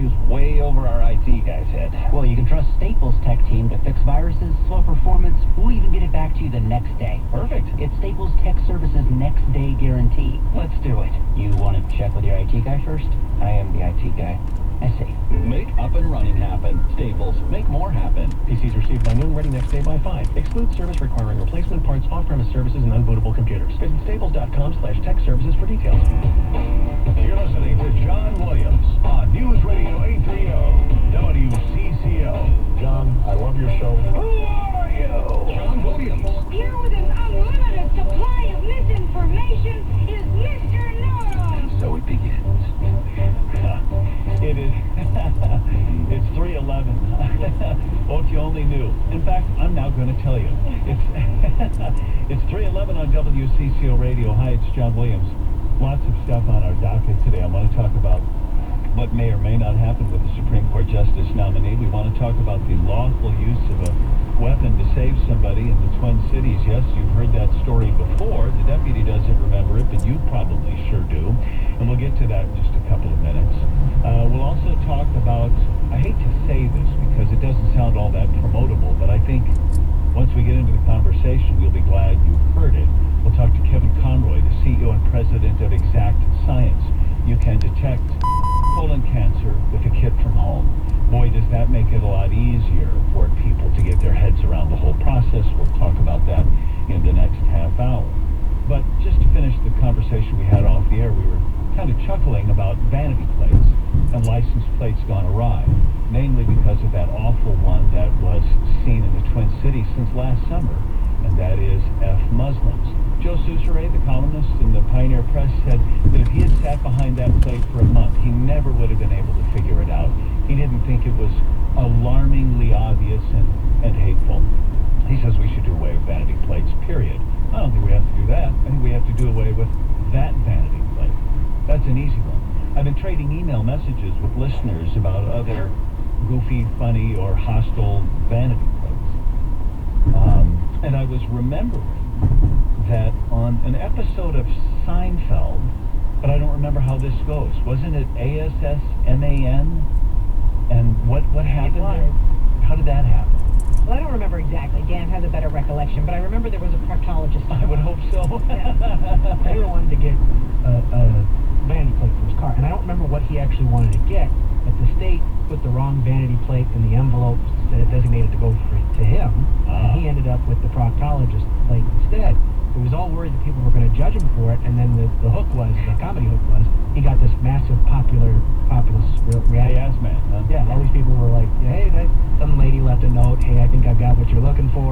values way over our IT guy's head. Well, you can trust Staples' tech team to fix viruses, slow performance. We'll even get it back to you the next day. Perfect. It's Staples Tech Services next day guarantee. Let's do it. You want to check with your IT guy first? I am the IT guy. I see. Make up and running happen. Staples. Make more happen. PCs received by noon, ready next day by 5. Excludes service requiring replacement parts, off-premise services, and unbootable computers. Visit staples.com/tech services for details. You're listening to John Williams on News Radio 830 WCCO. John, I love your show. Who are you? John Williams. Here with an unlimited supply of misinformation is Mr. Norton. So it begins. It is. It's 3:11. Oh, if you only knew. In fact, I'm now going to tell you. It's 3:11 on WCCO Radio. Hi, it's John Williams. Lots of stuff on our docket today. I want to talk about what may or may not happen with the Supreme Court Justice nominee. We want to talk about the lawful use of a weapon to save somebody in the Twin Cities. Yes, you've heard that story before. The deputy doesn't remember it, but you probably sure do. And we'll get to that in just a couple of minutes. We'll also talk about, I hate to say this because it doesn't sound all that promotable, but I think once we get into the conversation, you'll be glad you heard it. We'll talk to Kevin Conroy, the CEO and president of Exact Science. You can detect colon cancer with a kit from home. Boy, does that make it a lot easier for people to get their heads around the whole process. We'll talk about that in the next half hour. But just to finish the conversation we had off the air, we were kind of chuckling about vanity plates and license plates gone awry, mainly because of that awful one that was seen in the Twin Cities since last summer, and that is F Muslims. Joe Soucheray, the columnist in the Pioneer Press, said that if he had sat behind that plate for a month, he never would have been able to figure it out. He didn't think it was alarmingly obvious and hateful. He says we should do away with vanity plates, period. I don't think we have to do that. I think we have to do away with that vanity plate. That's an easy one. I've been trading email messages with listeners about other goofy, funny, or hostile vanity plates. And I was remembering that on an episode of Seinfeld, but I don't remember how this goes. Wasn't it ASSMAN? And what happened there? How did that happen? Well, I don't remember exactly. Dan has a better recollection, but I remember there was a proctologist. I would hope so. Yeah. Taylor wanted to get a vanity plate for his car, and I don't remember what he actually wanted to get, but the state put the wrong vanity plate in the envelope that it designated to go to him, and he ended up with the proctologist plate instead. He was all worried that people were going to judge him for it, and then the comedy hook was, he got this massive populist reaction. Yes, man. Huh? Yeah, all these people were like, hey, some lady left a note, hey, I think I've got what you're looking for.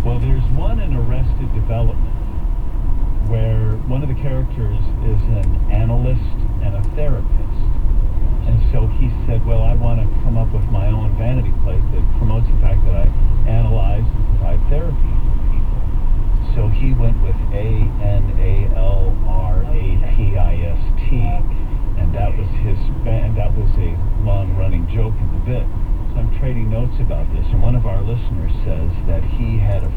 Well, there's one in Arrested Development where one of the characters is an analyst and a therapist. And so he said, well, I want to come up with my own vanity plate that promotes the fact that I analyze and provide therapy for people. So he went with ANALRAPIST, and that was a long-running joke in the bit. So I'm trading notes about this, and one of our listeners says that he had a